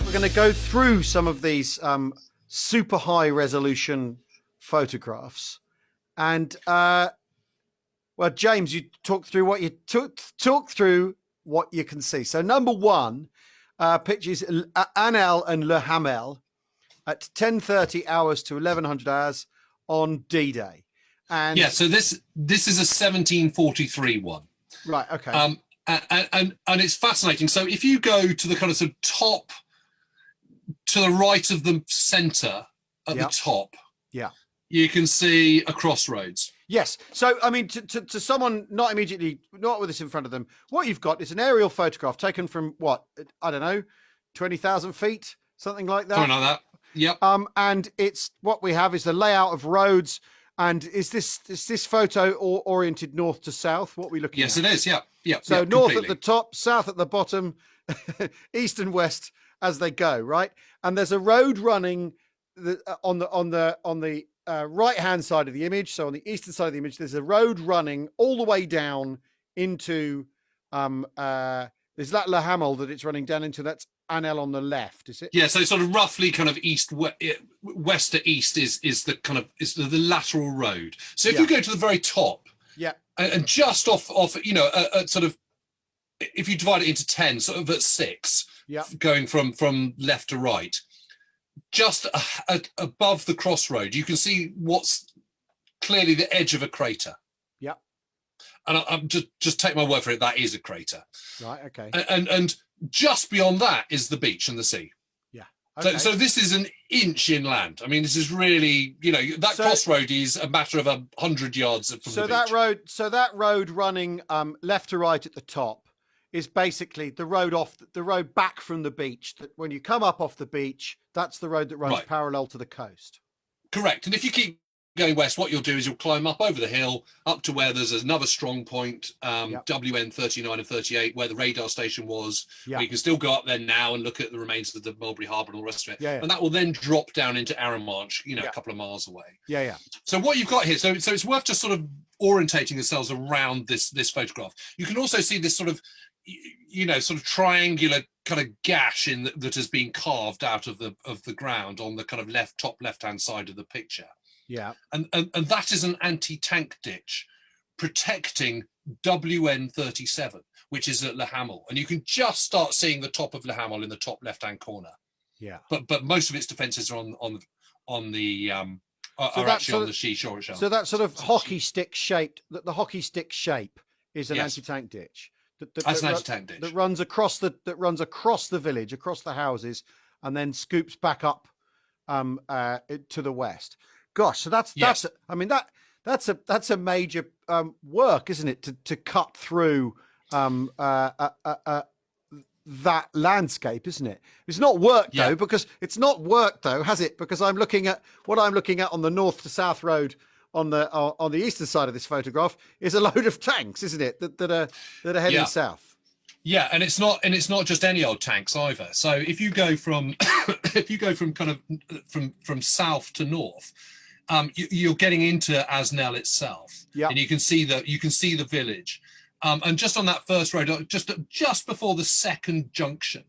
We're going to go through some of these super high resolution photographs, and well, James, you talk through what you talk through what you can see. So number one, pictures Anel and Le Hamel at 10:30 hours to 1100 hours on D-Day, and yeah. So this is a 1743 one, right? Okay. And it's fascinating. So if you go to the kind of top, to the right of the center at the top, you can see a crossroads. Yes. So, I mean, to someone not with this in front of them, what you've got is an aerial photograph taken from what, I don't know, 20,000 feet, something like that. Something like that. Yep. And it's what we have is the layout of roads. And is this photo oriented north to south? What are we looking at? Yes, it is. Yeah. Yeah. So north at the top, south at the bottom, east and west as they go, right? And there's a road running on the right hand side of the image. So on the eastern side of the image, there's a road running all the way down into there's that Le Hamel that it's running down into. That's Anel on the left, is it? Yeah, so sort of roughly kind of west to east is the kind of is the lateral road. So if you go to the very top, and just off sort of, if you divide it into 10, sort of at 6, going from left to right, just above the crossroad, you can see what's clearly the edge of a crater. Yeah. And I'm just take my word for it, that is a crater. Right. Okay. And just beyond that is the beach and the sea. Yeah. Okay. So this is an inch inland. I mean, this is really, that crossroad is a matter of 100 yards from the beach. That road running left to right at the top is basically the road back from the beach. That when you come up off the beach, that's the road that runs parallel to the coast. Correct. And if you keep going west, what you'll do is you'll climb up over the hill up to where there's another strong point, WN 39 and 38, where the radar station was. Where you can still go up there now and look at the remains of the Mulberry Harbour and all the rest of it. And that will then drop down into Arromarch, a couple of miles away. So what you've got here, so it's worth just sort of orientating yourselves around this photograph. You can also see this sort of sort of triangular kind of gash that has been carved out of the ground on the kind of top left hand side of the picture. Yeah. And that is an anti-tank ditch protecting WN 37, which is at Le Hamel. And you can just start seeing the top of Le Hamel in the top left-hand corner. Yeah. But most of its defences are on the seashore itself. So that sort of hockey stick shaped, the hockey stick shape is an anti-tank ditch. That's an anti-tank ditch that runs across the village, across the houses, and then scoops back up to the west. Gosh, so that's a major work, isn't it? To cut through that landscape, isn't it? It's not work though, because it's not work though, has it? Because I'm looking at on the north to south road on the eastern side of this photograph is a load of tanks, isn't it? That are heading south. Yeah, and it's not just any old tanks either. So if you go from kind of from south to north, you're getting into Asnel itself, and you can see the village, and just on that first road, just before the second junction,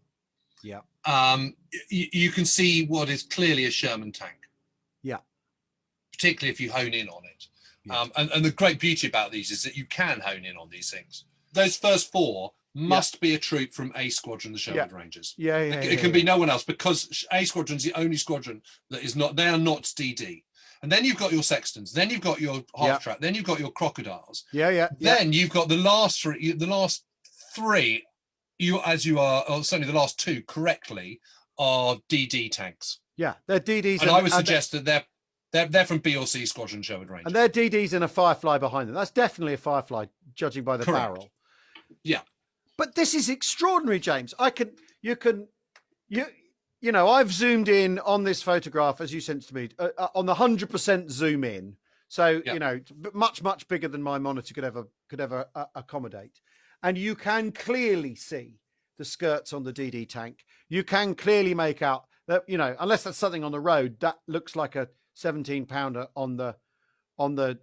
you can see what is clearly a Sherman tank. Particularly if you hone in on it. And the great beauty about these is that you can hone in on these things. Those first 4 must be a troop from A Squadron, the Sherwood Rangers. It can be no one else, because A Squadron is the only squadron that is not, they are not DD. And then you've got your Sextons, then you've got your half-track, then you've got your Crocodiles. Then you've got the last 3, certainly the last 2 correctly, are DD tanks. Yeah, they're DDs. And I would suggest that they're from B or C Squadron Sherwood Rangers. And they're DDs and a Firefly behind them. That's definitely a Firefly, judging by the barrel. Yeah. But this is extraordinary, James. I've zoomed in on this photograph, as you sent to me, on the 100% zoom in. So, much bigger than my monitor could ever accommodate. And you can clearly see the skirts on the DD tank. You can clearly make out that, unless that's something on the road, that looks like a 17-pounder on the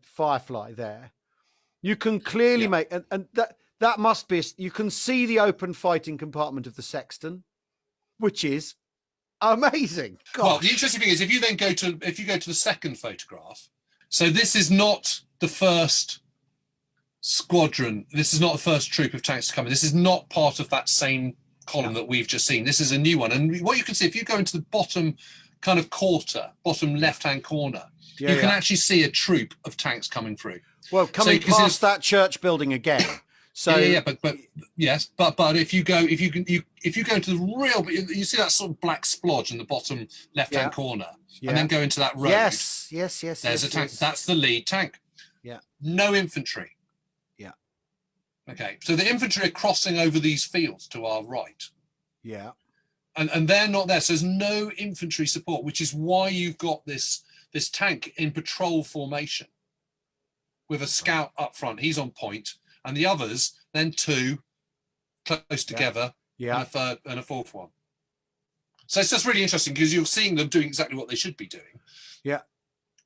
Firefly there. You can clearly make, and that must be, you can see the open fighting compartment of the Sexton, which is Amazing. Gosh. Well, the interesting thing is if you go to the second photograph, so this is not the first squadron. This is not the first troop of tanks to come in. This is not part of that same column that we've just seen. This is a new one. And what you can see, if you go into the bottom kind of bottom left-hand corner, you can actually see a troop of tanks coming through. Well, coming past that church building again. So but yes, but if you go to the real, you see that sort of black splodge in the bottom left-hand corner, and then go into that road. Yes. There's a tank. That's the lead tank. Yeah. No infantry. Yeah. Okay. So the infantry are crossing over these fields to our right. Yeah. And they're not there. So there's no infantry support, which is why you've got this tank in patrol formation with a scout up front. He's on point. And the others, then two close together, and a third and a fourth one. So it's just really interesting because you're seeing them doing exactly what they should be doing. Yeah.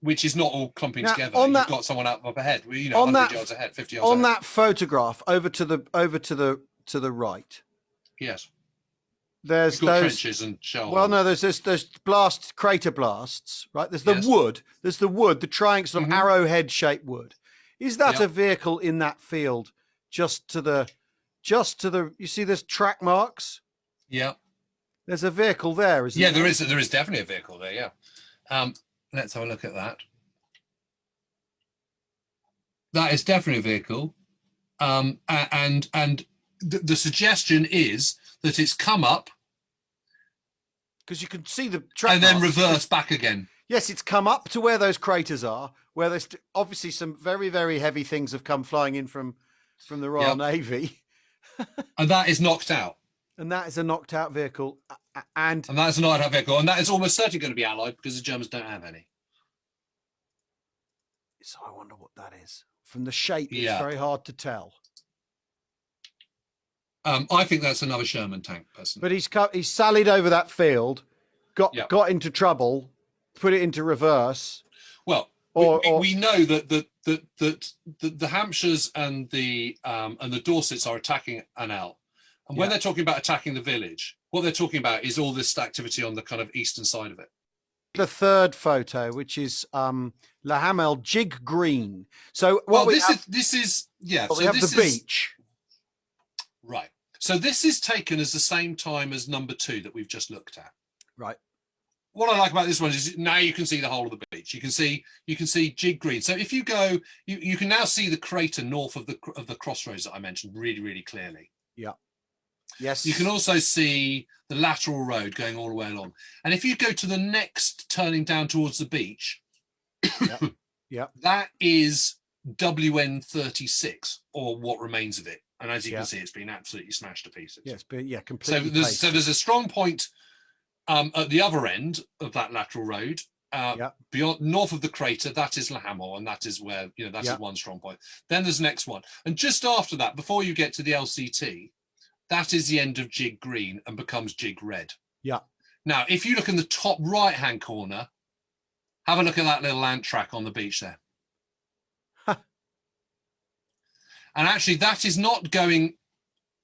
Which is not all clumping together. You've got someone up ahead, 100 yards ahead, 50 yards ahead. On that photograph, over to the right. Yes. There's those trenches and shell. Well, no, there's crater blasts, right? There's the wood. There's the wood, the triangle, sort of arrowhead shaped wood. Is that a vehicle in that field just to the, you see there's track marks? Yeah. There's a vehicle there, isn't there? Yeah, there is definitely a vehicle there, yeah. Let's have a look at that. That is definitely a vehicle. And the suggestion is that it's come up. Because you can see the track and then reverse back again. Yes, it's come up to where those craters are, where there's obviously some very, very heavy things have come flying in from the Royal Navy. And that is knocked out. And that is a knocked out vehicle. And that's a knocked out vehicle. And that is almost certainly going to be Allied because the Germans don't have any. So I wonder what that is. From the shape, it's very hard to tell. I think that's another Sherman tank, personally. But he's sallied over that field, got into trouble, put it into reverse. Well, we know that the Hampshires and the Dorsets are attacking Anel, and when they're talking about attacking the village, what they're talking about is all this activity on the kind of eastern side of it. The third photo, which is La Hamel Jig Green. So this is we have the beach. Right. So this is taken as the same time as number 2 that we've just looked at. Right. What I like about this one is now you can see the whole of the beach. You can see Jig Green. So if you go, you can now see the crater north of the crossroads that I mentioned really, really clearly. Yeah. Yes. You can also see the lateral road going all the way along. And if you go to the next turning down towards the beach, that is WN36 or what remains of it. And as you can see, it's been absolutely smashed to pieces. Yes, but completely. So there's a strong point at the other end of that lateral road, beyond north of the crater. That is La Hamel, and that is where that is one strong point. Then there's the next one, and just after that, before you get to the LCT, that is the end of Jig Green and becomes Jig Red. Yeah. Now, if you look in the top right-hand corner, have a look at that little ant track on the beach there. And actually, that is not going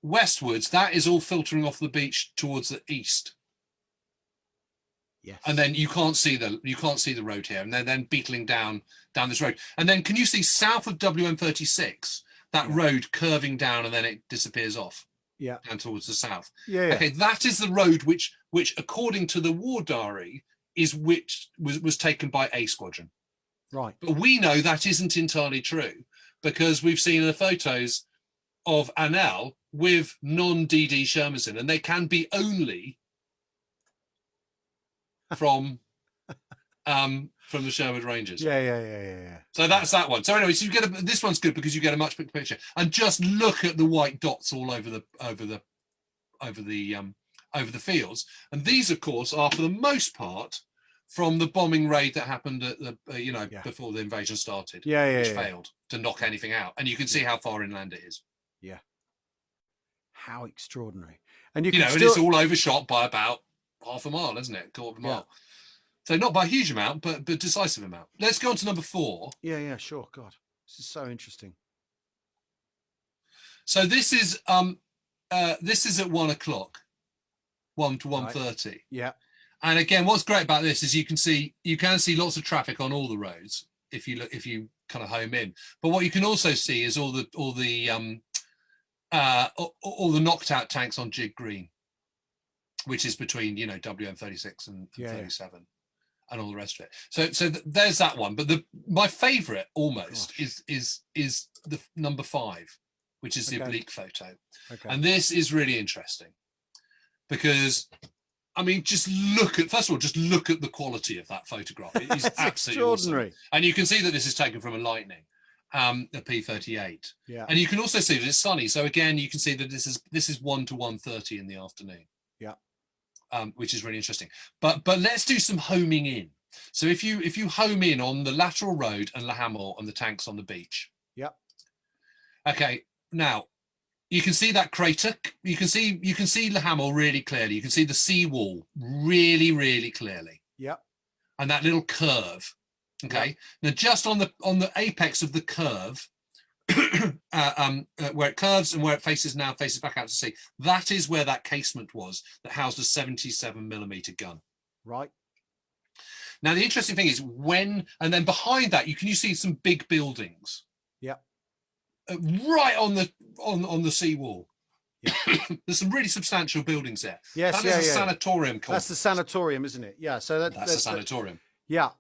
westwards. That is all filtering off the beach towards the east. Yes. And then you can't see the road here, and they're then beetling down this road. And then can you see south of WM36 that road curving down, and then it disappears off? Yeah. Down towards the south. Yeah. Okay, that is the road which according to the war diary was taken by A Squadron. Right. But we know that isn't entirely true, because we've seen the photos of Anel with non-DD Shermans in, and they can be only from the Sherwood Rangers. Yeah. So that's that one. So anyway, so you get this one's good because you get a much bigger picture, and just look at the white dots all over the fields. And these, of course, are for the most part from the bombing raid that happened at before the invasion started, which failed to knock anything out. And you can see how far inland it is. Yeah. How extraordinary. And and it's all overshot by about half a mile, isn't it? Quarter of a mile. So not by a huge amount, but decisive amount. Let's go on to number 4. Yeah, sure. God, this is so interesting. So this is at 1 o'clock, 1 to 1:30. Yeah. And again, what's great about this is you can see lots of traffic on all the roads if you kind of home in. But what you can also see is all the knocked out tanks on Jig Green, which is between WN36 and 37 and all the rest of it. So there's that one. But my favourite almost is the number 5, which is the oblique photo. Okay. And this is really interesting because, I mean, just look at the quality of that photograph. It is absolutely extraordinary. Awesome. And you can see that this is taken from a Lightning, a P38. Yeah. And you can also see that it's sunny. So again, you can see that this is 1 to 1:30 in the afternoon. Yeah. Which is really interesting. But let's do some homing in. So if you home in on the lateral road and La Hamel and the tanks on the beach. Yeah. Okay. Now, you can see that crater. You can see La Hamel really clearly. You can see the seawall really, really clearly. Yeah. And that little curve. Okay. Yeah. Now, just on the apex of the curve, where it curves and where it faces back out to sea, that is where that casement was that housed a 77mm gun. Right. Now, the interesting thing is and then behind that, you see some big buildings. Yeah. Right on the seawall. Yeah. There's some really substantial buildings there. Yes, that is a sanatorium complex. That's the sanatorium, isn't it? Yeah. So that's a sanatorium. Yeah.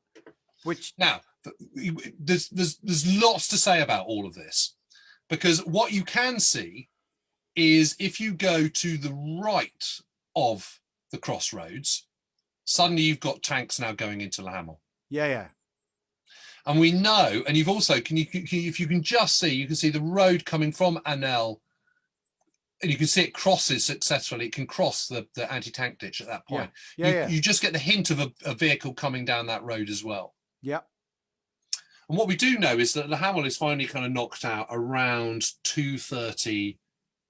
Which now there's lots to say about all of this, because what you can see is if you go to the right of the crossroads, suddenly you've got tanks now going into La Hamel. Yeah, yeah. And we know, and you've also, if you can just see, you can see the road coming from Anel, and you can see it crosses successfully. It can cross the anti-tank ditch at that point. Yeah. You just get the hint of a vehicle coming down that road as well. Yeah. And what we do know is that La Hamel is finally kind of knocked out around 2:30,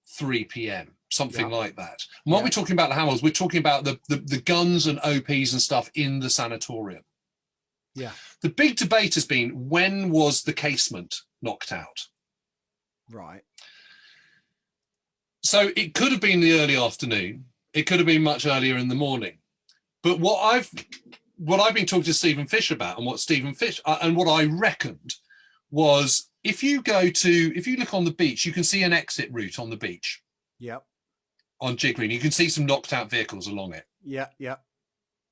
3 p.m, something like that. And what we're talking about La Hamel is we're talking about the guns and OPs and stuff in the sanatorium. Yeah. The big debate has been, when was the casement knocked out? Right. So it could have been the early afternoon. It could have been much earlier in the morning. But what I've been talking to Stephen Fish about, and what Stephen Fish and what I reckoned was, if you look on the beach, you can see an exit route on the beach. Yep. On Jig Green, you can see some knocked out vehicles along it. Yeah, yeah.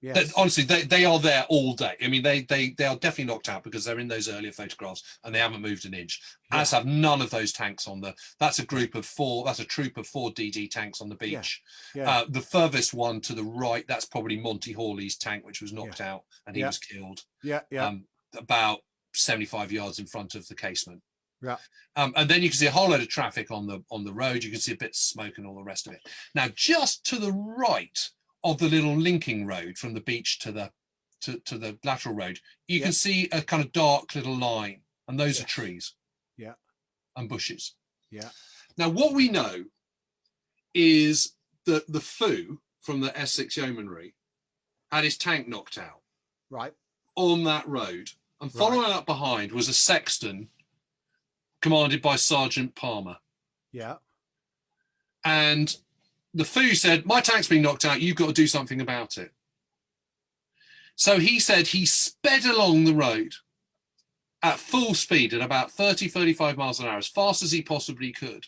Yes. Honestly, they are there all day. I mean, they are definitely knocked out because they're in those earlier photographs and they haven't moved an inch. Yeah. As have none of those tanks on that's a troop of 4 DD tanks on the beach. Yeah. Yeah. The furthest one to the right, that's probably Monty Hawley's tank, which was knocked out and he was killed. Yeah, yeah. About 75 yards in front of the casement. Yeah. And then you can see a whole load of traffic on the road. You can see a bit of smoke and all the rest of it. Now, just to the right of the little linking road from the beach to the lateral road, you can see a kind of dark little line, and those are trees. Yeah. And bushes. Yeah. Now, what we know is that the Foo from the Essex Yeomanry had his tank knocked out. Right. On that road. And following up behind was a sexton commanded by Sergeant Palmer. Yeah. And the Foo said, my tank's been knocked out, you've got to do something about it. So he said he sped along the road at full speed at about 30, 35 miles an hour, as fast as he possibly could.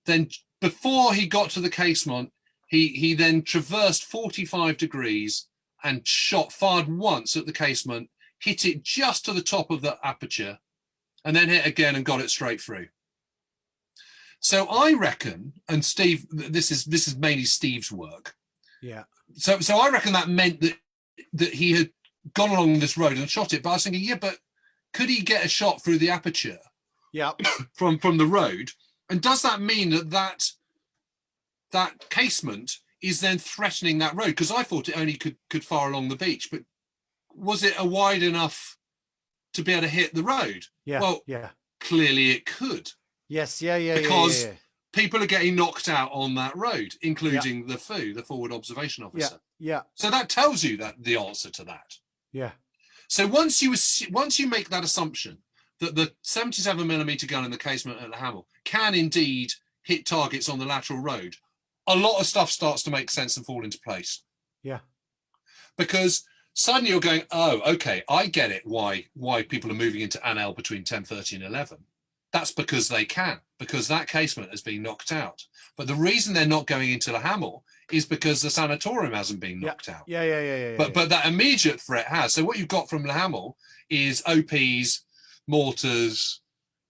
Then before he got to the casement, he then traversed 45 degrees and fired once at the casement, hit it just to the top of the aperture, and then hit again and got it straight through. So I reckon, and Steve, this is mainly Steve's work. Yeah. So I reckon that meant that he had gone along this road and shot it. But I was thinking, yeah, but could he get a shot through the aperture? Yeah. from the road? And does that mean that casement is then threatening that road? Because I thought it only could fire along the beach, but was it a wide enough to be able to hit the road? Yeah. Well, yeah. Clearly it could. Yes, yeah. Because people are getting knocked out on that road, including the Foo, the forward observation officer. Yeah. So that tells you that the answer to that. Yeah. So once you make that assumption that the 77mm gun in the casement at La Hamel can indeed hit targets on the lateral road, a lot of stuff starts to make sense and fall into place. Yeah. because suddenly you're going, oh, okay, I get it. Why people are moving into Anel between 10:30 and 11. That's because they can, because that casement has been knocked out. But the reason they're not going into the Hamel is because the sanatorium hasn't been knocked out. But that immediate threat has. So what you've got from the Hamel is OPs, mortars,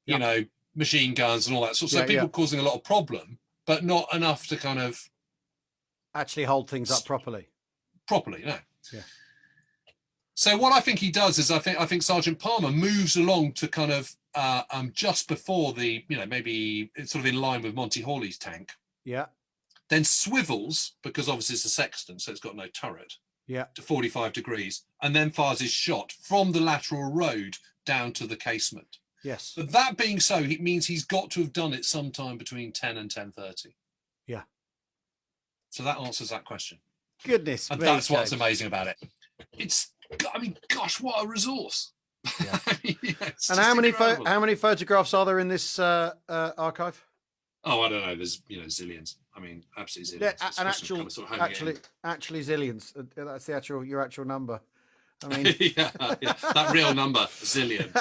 you know, machine guns and all that. So people causing a lot of problem, but not enough to kind of actually hold things up properly. No. Yeah. So what I think he does is I think Sergeant Palmer moves along to kind of just before the, you know, maybe it's sort of in line with Monty Hawley's tank. Yeah. Then swivels, because obviously it's a sexton, so it's got no turret. Yeah. To 45 degrees, and then fires his shot from the lateral road down to the casement. Yes. But that being so, it means he's got to have done it sometime between 10 and 10:30. Yeah. So that answers that question. Goodness and me, that's James. What's amazing about it. It's, I mean, gosh, what a resource. Yeah. I mean, and how many photographs are there in this archive? Oh, I don't know. There's, you know, zillions. I mean, absolutely zillions. Yeah, an actually zillions. That's your actual number. I mean, yeah, that real number, zillion.